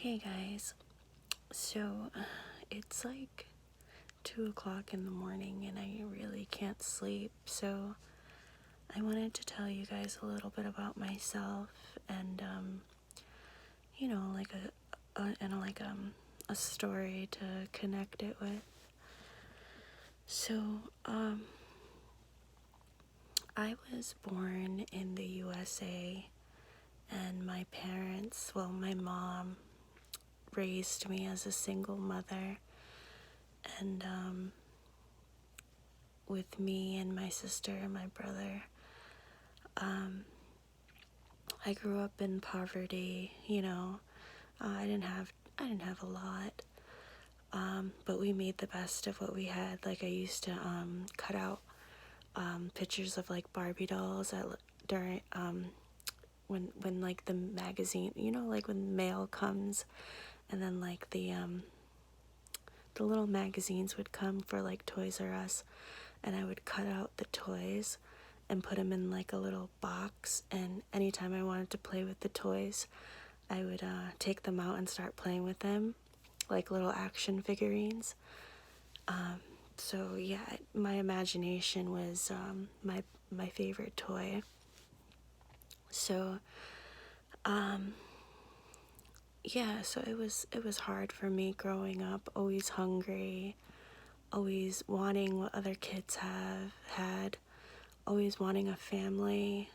Hey guys, so it's like 2 o'clock in the morning and I really can't sleep, so I wanted to tell you guys a little bit about myself and, like a story to connect it with. So, I was born in the USA and my parents, my mom raised me as a single mother, and with me and my sister and my brother. I grew up in poverty, I didn't have a lot, but we made the best of what we had. Like I used to cut out pictures of like Barbie dolls during when like the magazine, like when mail comes, and then like the little magazines would come for like Toys R Us, and I would cut out the toys and put them in like a little box, and anytime I wanted to play with the toys, I would take them out and start playing with them like little action figurines. So yeah, my imagination was my favorite toy. So yeah, so it was hard for me growing up, always hungry, always wanting what other kids have had, always wanting a family.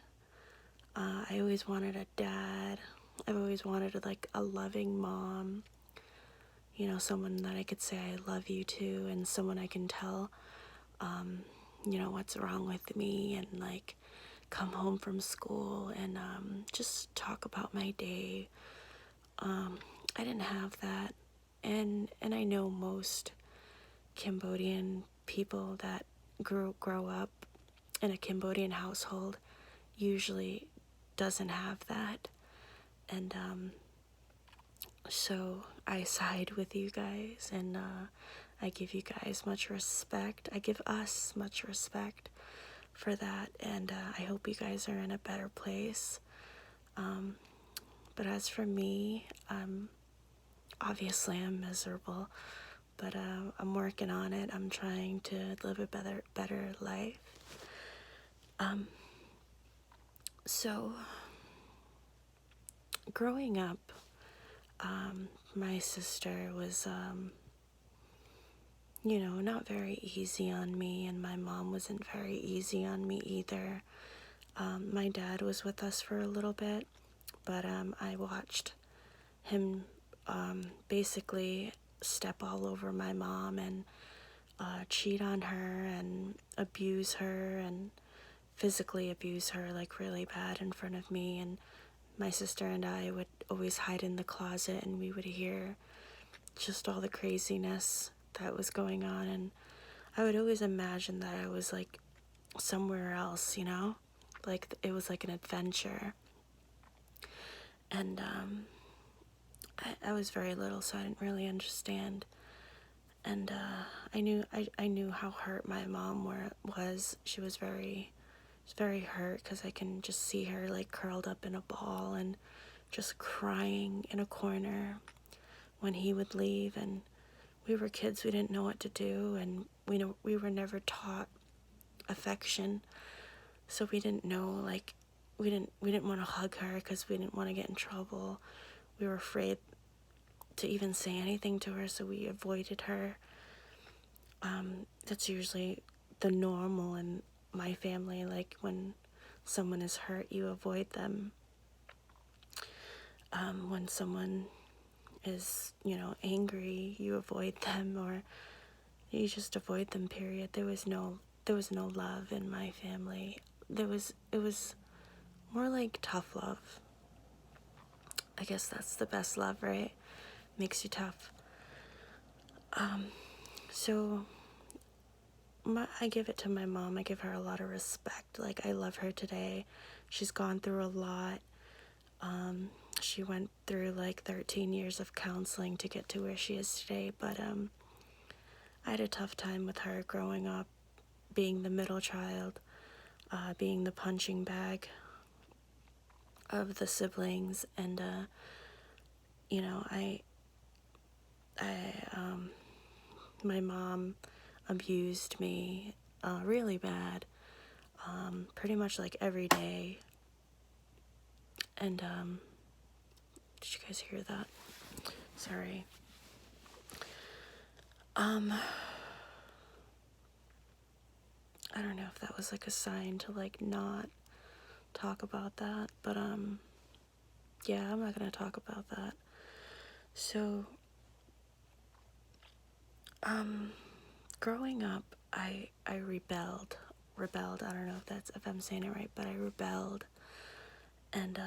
I always wanted a dad. I've always wanted like a loving mom, someone that I could say I love you to, and someone I can tell, what's wrong with me, and like come home from school and just talk about my day. I didn't have that, and I know most Cambodian people that grow up in a Cambodian household usually doesn't have that, and so I side with you guys, and I give you guys much respect. I give us much respect for that, and I hope you guys are in a better place. But as for me, obviously I'm miserable, but I'm working on it. I'm trying to live a better life. So growing up, my sister was, not very easy on me, and my mom wasn't very easy on me either. My dad was with us for a little bit, but I watched him basically step all over my mom and cheat on her and abuse her and physically abuse her like really bad in front of me. And my sister and I would always hide in the closet, and we would hear just all the craziness that was going on, and I would always imagine that I was like somewhere else, like it was like an adventure. And I was very little, so I didn't really understand. And I knew how hurt my mom was. She was very hurt, because I can just see her like curled up in a ball and just crying in a corner when he would leave. And we were kids, we didn't know what to do, and we were never taught affection, so we didn't know, like, we didn't want to hug her because we didn't want to get in trouble. We were afraid to even say anything to her, so we avoided her. That's usually the normal in my family. Like when someone is hurt, you avoid them. When someone is, angry, you avoid them, or you just avoid them, period. There was no love in my family. It was more like tough love. I guess that's the best love, right? Makes you tough. So I give it to my mom. I give her a lot of respect. Like, I love her today. She's gone through a lot. She went through like 13 years of counseling to get to where she is today, but I had a tough time with her growing up, being the middle child, being the punching bag of the siblings, and you know, my mom abused me really bad, pretty much like every day. And did you guys hear that? Sorry. I don't know if that was like a sign to like not talk about that, but yeah, I'm not gonna talk about that. So growing up, I rebelled. I don't know if I'm saying it right, but I rebelled, and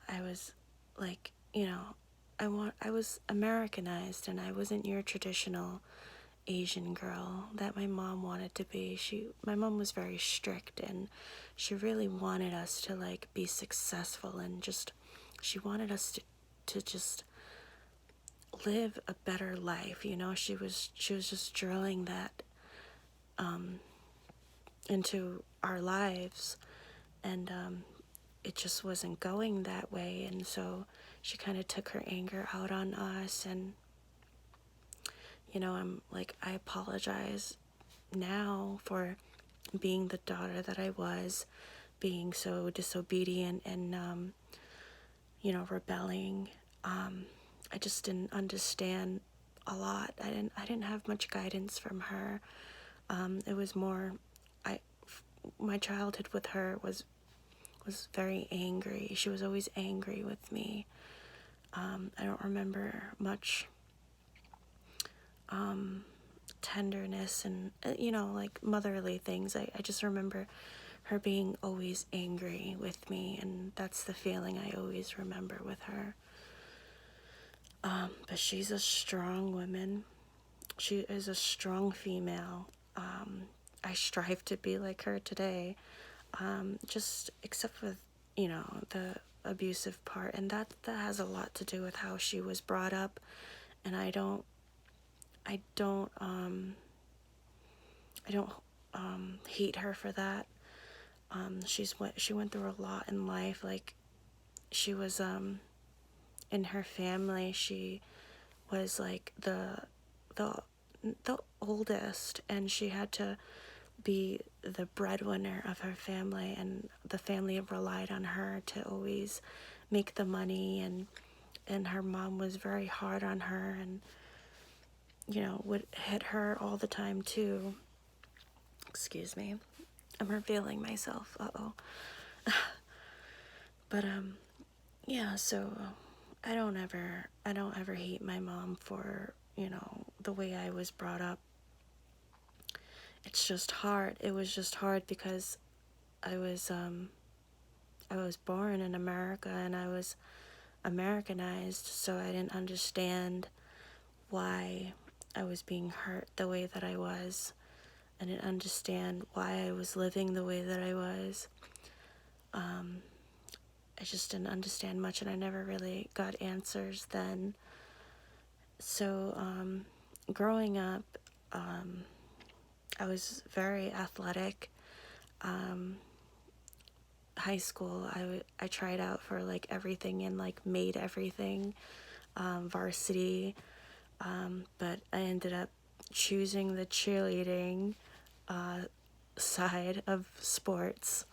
I was like, I was Americanized, and I wasn't your traditional Asian girl that my mom wanted to be. My mom was very strict, and she really wanted us to like be successful, and just she wanted us to just live a better life. She was just drilling that into our lives, and it just wasn't going that way. And so she kind of took her anger out on us, and I'm like, I apologize now for being the daughter that I was, being so disobedient and rebelling. I just didn't understand a lot. I didn't have much guidance from her. It was more, I my childhood with her was very angry. She was always angry with me. I don't remember much tenderness and like motherly things. I just remember her being always angry with me, and that's the feeling I always remember with her. But she's a strong woman. She is a strong female. I strive to be like her today, just except with the abusive part, and that has a lot to do with how she was brought up. And I don't hate her for that. She went through a lot in life. Like, she was in her family, she was like the oldest, and she had to be the breadwinner of her family, and the family relied on her to always make the money, and her mom was very hard on her, and would hit her all the time too. Excuse me, I'm revealing myself. But yeah, so I don't ever hate my mom for the way I was brought up. It's just hard. It was just hard because I was born in America, and I was Americanized, so I didn't understand why I was being hurt the way that I was. I didn't understand why I was living the way that I was. I just didn't understand much, and I never really got answers then. So growing up, I was very athletic. High school, I tried out for like everything and like made everything, varsity, but I ended up choosing the cheerleading side of sports.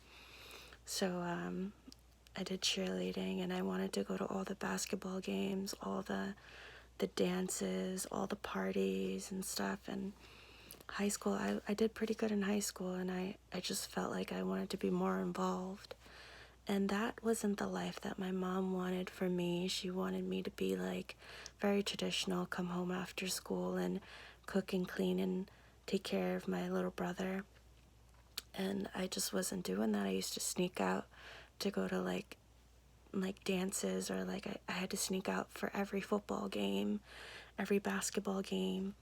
So I did cheerleading, and I wanted to go to all the basketball games, all the dances, all the parties and stuff. And high school, I did pretty good in high school, and I just felt like I wanted to be more involved. And that wasn't the life that my mom wanted for me. She wanted me to be like very traditional, come home after school and cook and clean and take care of my little brother. And I just wasn't doing that. I used to sneak out to go to like dances, or like I had to sneak out for every football game, every basketball game,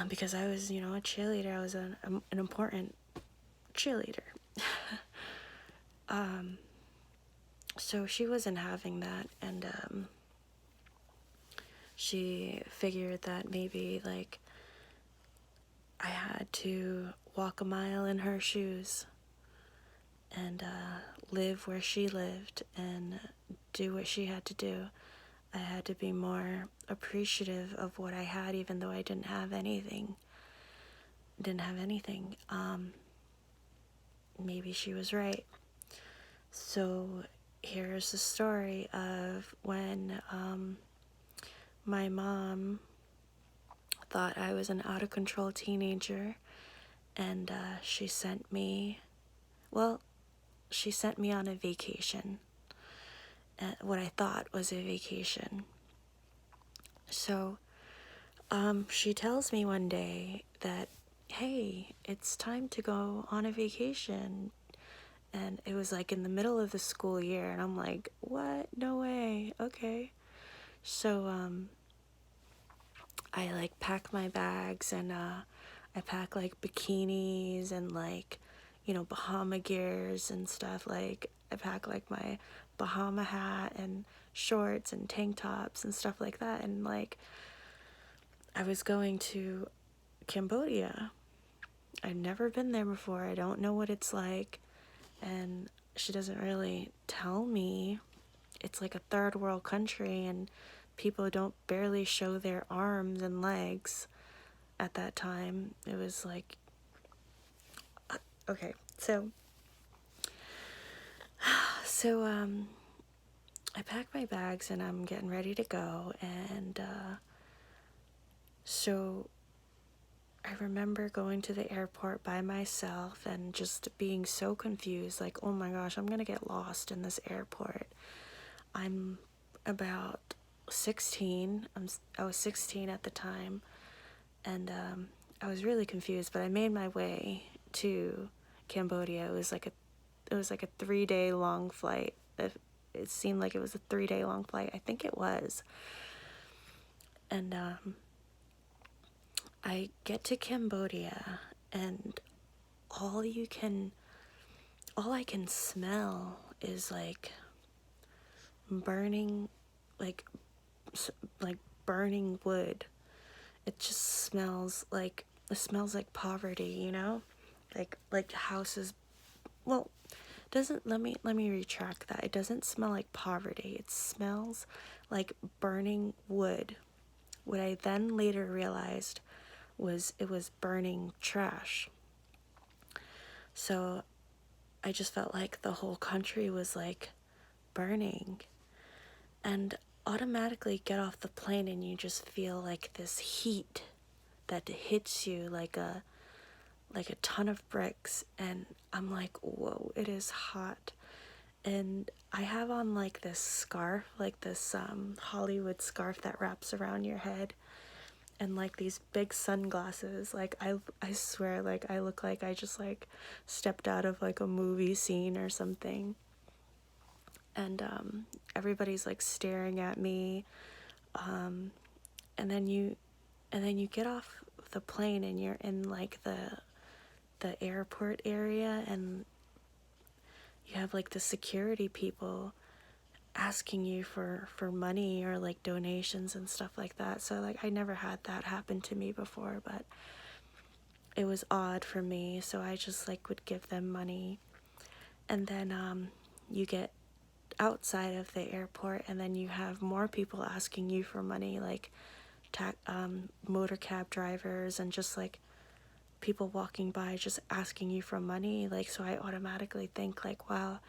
because I was, a cheerleader. I was an important cheerleader. So she wasn't having that, and she figured that maybe like I had to walk a mile in her shoes and live where she lived and do what she had to do. I had to be more appreciative of what I had, even though I didn't have anything. Maybe she was right. So here's the story of when my mom thought I was an out of control teenager, and she sent me on a vacation, what I thought was a vacation. So she tells me one day that, hey, it's time to go on a vacation. And it was like in the middle of the school year, and I'm like, what? No way. Okay. So I like pack my bags, and I pack like bikinis and like, Bahama gears and stuff. Like I pack like my Bahama hat and shorts and tank tops and stuff like that. And like I was going to Cambodia. I've never been there before. I don't know what it's like. And she doesn't really tell me. It's like a third world country, and people don't barely show their arms and legs at that time. It was like, okay, so I packed my bags and I'm getting ready to go, and so I remember going to the airport by myself and just being so confused, like, oh my gosh, I'm gonna get lost in this airport. I'm about 16. I was 16 at the time, and I was really confused. But I made my way to Cambodia. It was like a 3-day long flight. It seemed like it was a 3-day long flight. I think it was. And I get to Cambodia, and all I can smell is like burning, like burning wood. It smells like poverty, like houses. Well, doesn't let me retract that. It doesn't smell like poverty. It smells like burning wood. What I then later realized was it was burning trash. So I just felt like the whole country was like burning, and automatically get off the plane and you just feel like this heat that hits you like a ton of bricks, and I'm like, whoa, it is hot. And I have on like this scarf, like this Hollywood scarf that wraps around your head, and like these big sunglasses. Like I swear, like I look like I just like stepped out of like a movie scene or something. And everybody's like staring at me, and then you get off the plane and you're in like the airport area, and you have like the security people asking you for money or like donations and stuff like that. So like I never had that happen to me before, but it was odd for me. So I just like would give them money, and then you get outside of the airport, and then you have more people asking you for money, like motor cab drivers and just like people walking by just asking you for money. Like, so I automatically think like, wow,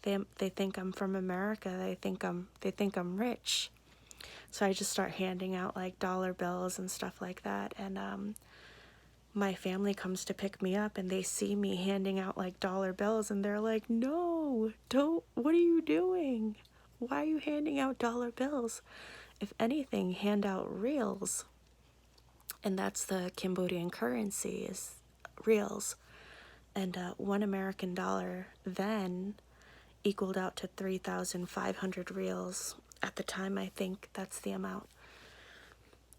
they think I'm from America. They think I'm rich. So I just start handing out like dollar bills and stuff like that. And my family comes to pick me up, and they see me handing out like dollar bills, and they're like, no, don't, what are you doing? Why are you handing out dollar bills? If anything, hand out reals. And that's the Cambodian currency, is reals. And $1 American then equaled out to 3,500 reals. At the time, I think that's the amount.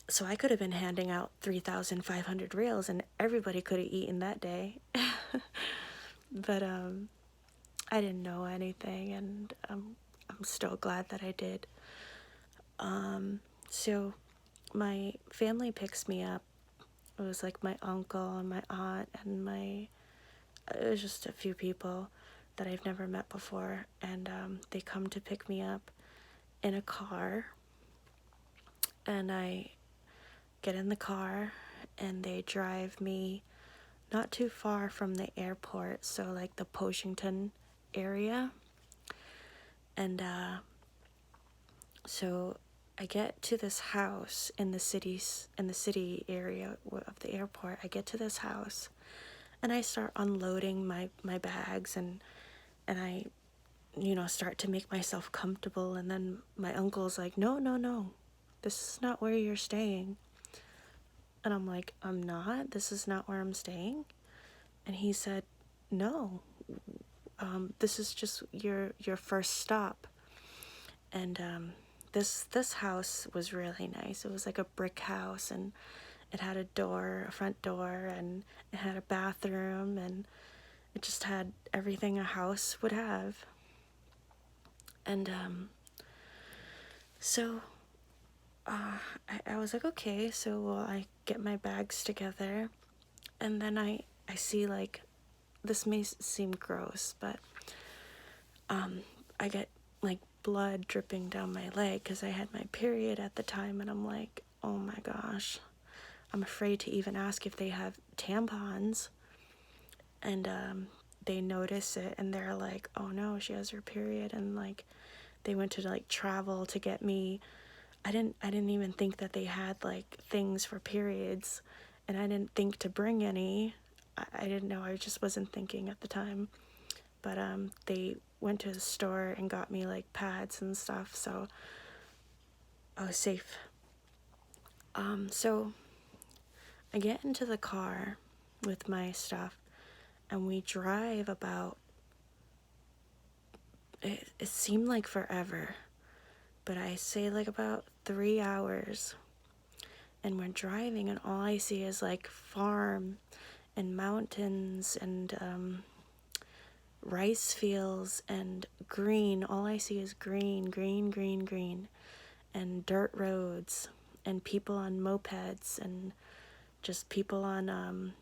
So I could have been handing out 3,500 reals, and everybody could have eaten that day. But I didn't know anything, and I'm still glad that I did. So my family picks me up. It was like my uncle and my aunt and it was just a few people that I've never met before, and they come to pick me up in a car, and I get in the car, and they drive me not too far from the airport, so like the Poshington area. And so I get to this house in the city area of the airport. I get to this house, and I start unloading my bags, and I, start to make myself comfortable. And then my uncle's like, no, no, no, this is not where you're staying. And I'm like, I'm not? This is not where I'm staying? And he said, no, this is just your first stop. And this house was really nice. It was like a brick house, and it had a front door, and it had a bathroom, and it just had everything a house would have. And so I was like, okay, so I get my bags together, and then I see, like, this may seem gross, but I get like blood dripping down my leg because I had my period at the time, and I'm like, oh my gosh, I'm afraid to even ask if they have tampons. And they notice it, and they're like, oh no, she has her period. And like, they went to like travel to get me. I didn't even think that they had like things for periods, and I didn't think to bring any. I didn't know. I just wasn't thinking at the time. But they went to the store and got me like pads and stuff, so I was safe. So I get into the car with my stuff, and we drive about, it seemed like forever, but I say like about 3 hours. And we're driving, and all I see is like farm and mountains and rice fields and green. All I see is green, green, green, green, and dirt roads, and people on mopeds, and just people on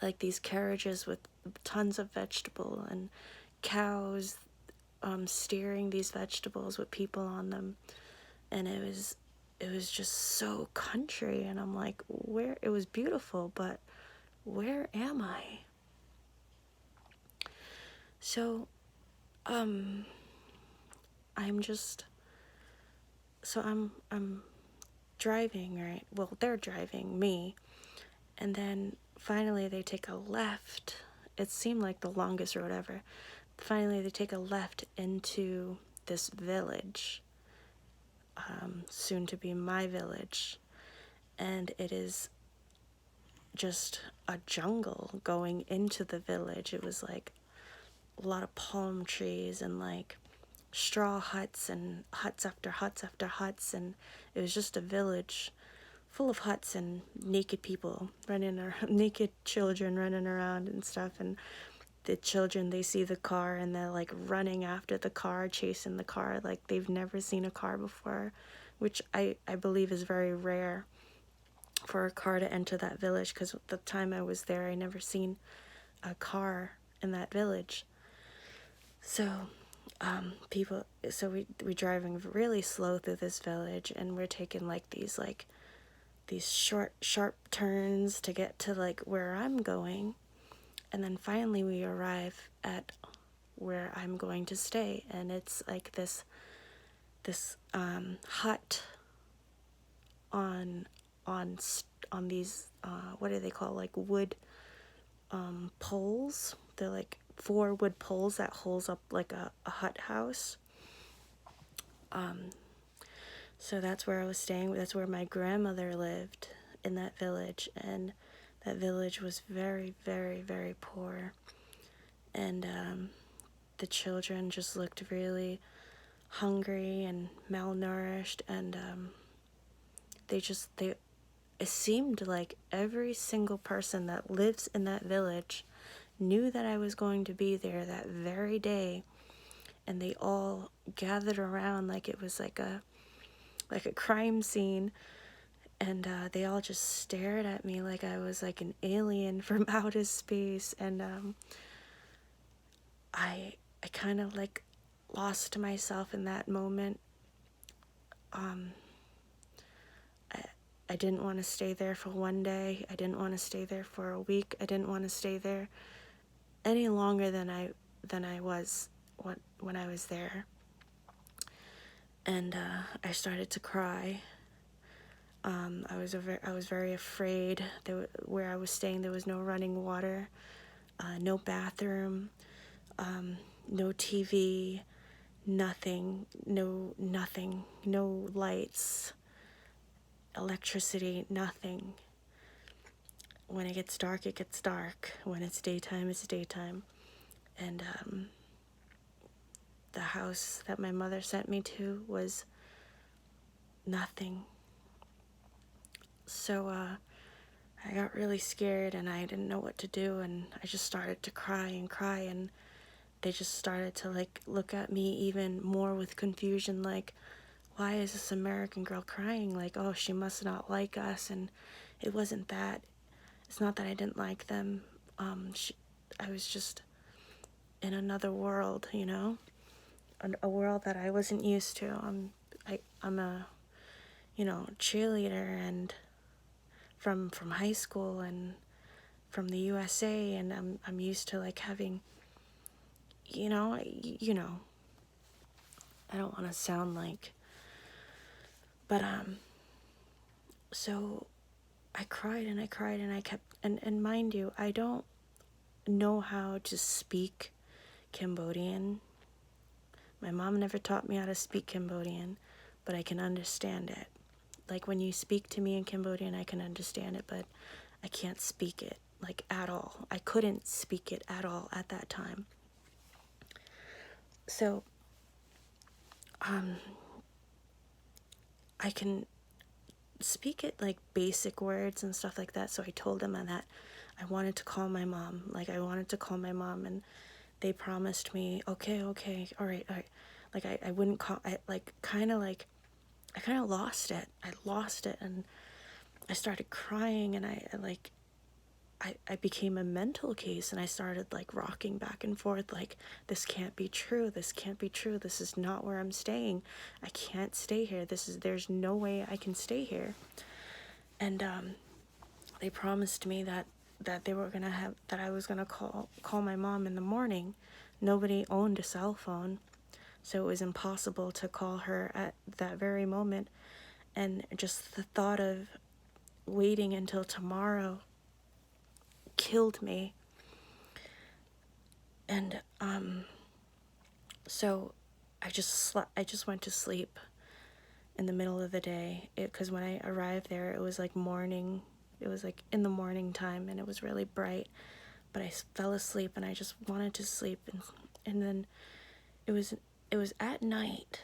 like these carriages with tons of vegetable, and cows steering these vegetables with people on them. And it was just so country, and I'm like, where? It was beautiful, but where am I? So I'm just, so I'm driving, right? Well, they're driving me, and then finally they take a left. It seemed like the longest road ever. Finally they take a left into this village, soon to be my village, and it is just a jungle going into the village. It was like a lot of palm trees and like straw huts and huts after huts after huts, and it was just a village full of huts and naked people running around, naked children running around and stuff. And the children, they see the car, and they're like running after the car, chasing the car like they've never seen a car before, which I believe is very rare for a car to enter that village, because the time I was there, I never seen a car in that village. So we driving really slow through this village, and we're taking like these short sharp turns to get to like where I'm going. And then finally we arrive at where I'm going to stay, and it's like this hut on these what do they call, like wood poles. They're like 4 wood poles that holds up like a hut house. So that's where I was staying. That's where my grandmother lived, in that village, and that village was very, very, very poor. And the children just looked really hungry and malnourished, and it seemed like every single person that lives in that village knew that I was going to be there that very day, and they all gathered around like it was like a crime scene, and they all just stared at me like I was like an alien from outer space. And I kind of like lost myself in that moment. I didn't want to stay there for one day. I didn't want to stay there for a week. I didn't want to stay there any longer than I was when I was there. And I started to cry. I was very afraid. Where I was staying, there was no running water, no bathroom, no TV, nothing, no lights, electricity, nothing. When it gets dark, it gets dark. When it's daytime, it's daytime. And the house that my mother sent me to was nothing. So I got really scared, and I didn't know what to do, and I just started to cry, and they just started to like look at me even more with confusion, like, why is this American girl crying? Like, oh, she must not like us. And it wasn't that. It's not that I didn't like them. I was just in another world, you know, a world that I wasn't used to. I'm a, you know, cheerleader and from high school and from the USA, and I'm used to like having, you know, I don't want to sound like, but so I cried and I cried and I kept, and mind you, I don't know how to speak Cambodian. My mom never taught me how to speak Cambodian, but I can understand it. Like when you speak to me in Cambodian, I can understand it, but I can't speak it, like at all. I couldn't speak it at all at that time. So, I can speak it like basic words and stuff like that. So I told them that I wanted to call my mom. Like I wanted to call my mom, and they promised me, okay, all right. Like I wouldn't call. I kind of lost it. I lost it, and I started crying, and I became a mental case, and I started like rocking back and forth, like, this can't be true. This can't be true. This is not where I'm staying. I can't stay here. There's no way I can stay here. And they promised me that they were gonna have, that I was gonna call my mom in the morning. Nobody owned a cell phone, so it was impossible to call her at that very moment. And just the thought of waiting until tomorrow killed me. And so I just went to sleep in the middle of the day, because when I arrived there, it was like morning. It was like in the morning time, and it was really bright, but I fell asleep, and I just wanted to sleep. And then it was at night,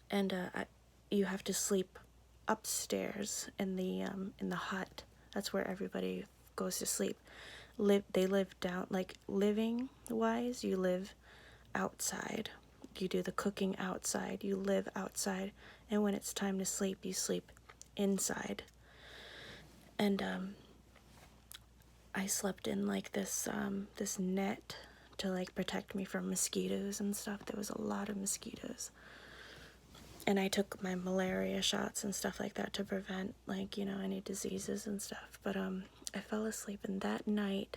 and you have to sleep upstairs in the hut. That's where everybody goes to sleep. They live down, like, living wise, you live outside. You do the cooking outside. You live outside, and when it's time to sleep, you sleep inside. And I slept in like this net to like protect me from mosquitoes and stuff. There was a lot of mosquitoes. And I took my malaria shots and stuff like that to prevent, like, you know, any diseases and stuff. But I fell asleep, and that night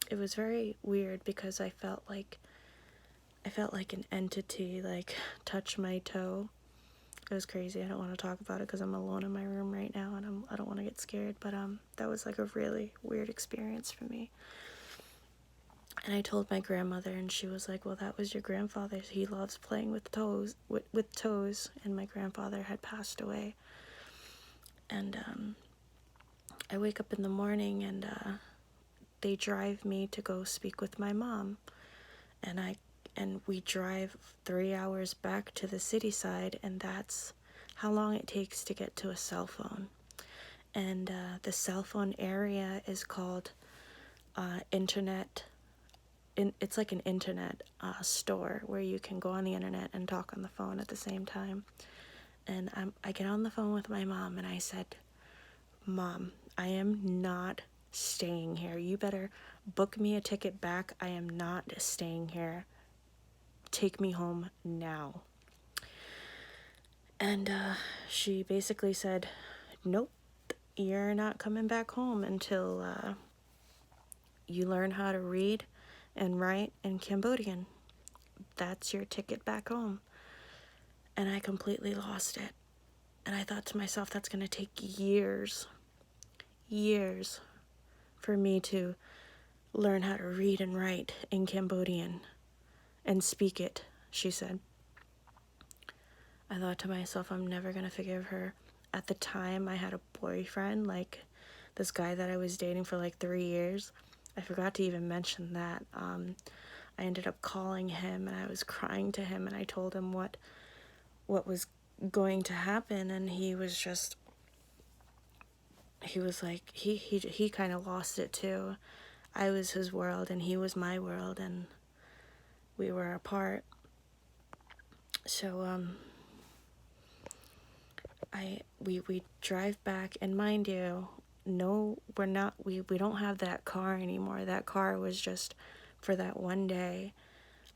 it was very weird, because I felt like an entity like touch my toe. It was crazy. I don't want to talk about it because I'm alone in my room right now, and I don't want to get scared. But that was like a really weird experience for me. And I told my grandmother, and she was like, well, that was your grandfather. He loves playing with toes. And my grandfather had passed away. And I wake up in the morning, and they drive me to go speak with my mom. And we drive 3 hours back to the city side, and that's how long it takes to get to a cell phone. And the cell phone area is called internet. It's like an internet store where you can go on the internet and talk on the phone at the same time. And I get on the phone with my mom, and I said, Mom, I am not staying here. You better book me a ticket back. I am not staying here. Take me home now. And she basically said, nope, you're not coming back home until you learn how to read and write in Cambodian. That's your ticket back home. And I completely lost it. And I thought to myself, that's going to take years for me to learn how to read and write in Cambodian and speak it, she said. I thought to myself, I'm never going to forgive her. At the time, I had a boyfriend, like this guy that I was dating for like 3 years. I forgot to even mention that. I ended up calling him and I was crying to him and I told him what was going to happen, and he was like, he kind of lost it too. I was his world and he was my world, and we were apart. So we drive back, and mind you, no, we don't have that car anymore. That car was just for that one day.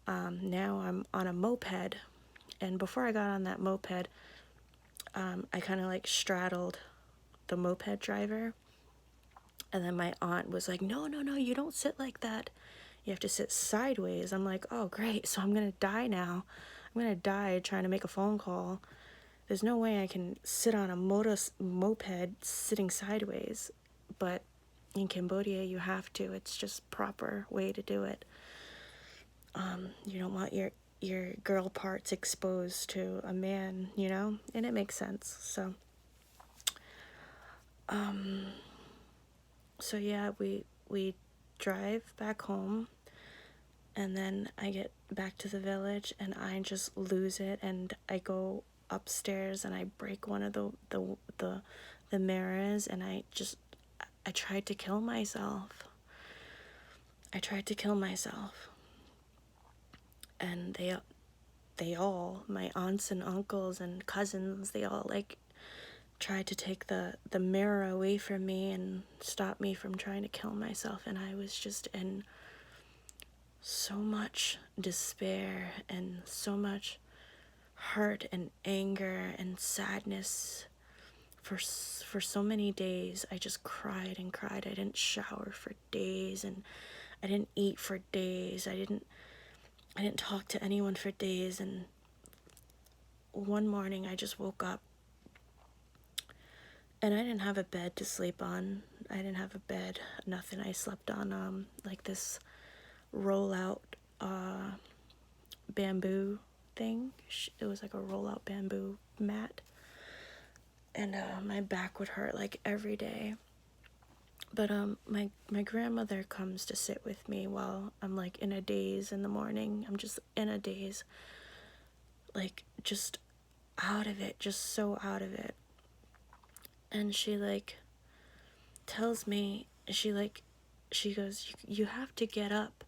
Now I'm on a moped, and before I got on that moped, I kind of like straddled the moped driver, and then my aunt was like, no, you don't sit like that, you have to sit sideways. I'm like, oh great, so I'm gonna die now. I'm gonna die trying to make a phone call. There's no way I can sit on a moped sitting sideways. But in Cambodia, you have to. It's just proper way to do it. You don't want your girl parts exposed to a man, you know? And it makes sense. So yeah, we drive back home, and then I get back to the village and I just lose it, and I go upstairs and I break one of the mirrors, and I tried to kill myself. And they all, my aunts and uncles and cousins, they all like tried to take the mirror away from me and stop me from trying to kill myself. And I was just in so much despair and so much hurt and anger and sadness for so many days. I just cried and cried. I didn't shower for days, and I didn't eat for days. I didn't talk to anyone for days. And one morning I just woke up and I didn't have a bed to sleep on. I didn't have a bed, nothing. I slept on like this rollout bamboo thing. It was like a rollout bamboo mat, and my back would hurt like every day. But my grandmother comes to sit with me while I'm like in a daze in the morning. I'm just in a daze, like just out of it, just so out of it. And she like tells me, she goes, you have to get up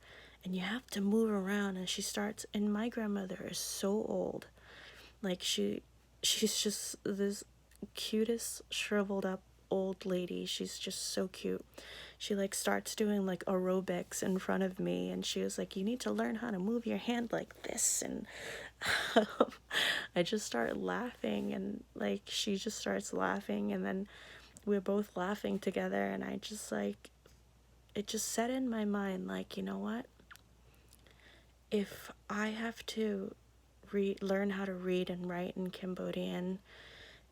and you have to move around. And she starts, and my grandmother is so old, like she's just this cutest shriveled up old lady. She's just so cute. She like starts doing like aerobics in front of me, and she was like, you need to learn how to move your hand like this. And I just start laughing, and like she just starts laughing, and then we're both laughing together. And I just like, it just set in my mind, like, you know what, if I have to learn how to read and write in Cambodian,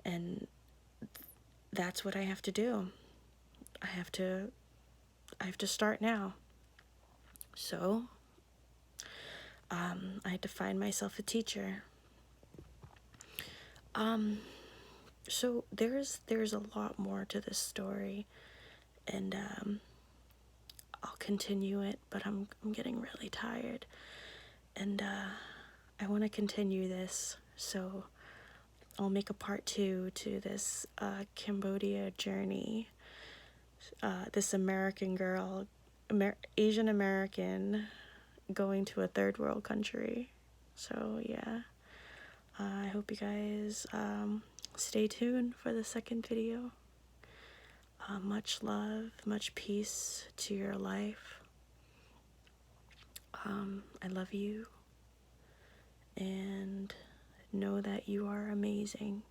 and that's what I have to do. I have to start now. So I had to find myself a teacher. So there's a lot more to this story, and I'll continue it, but I'm getting really tired, and I want to continue this, so I'll make a part 2 to this Cambodia journey. This American girl, Asian American, going to a third world country. So yeah, I hope you guys stay tuned for the second video. Much love, much peace to your life. I love you, and know that you are amazing.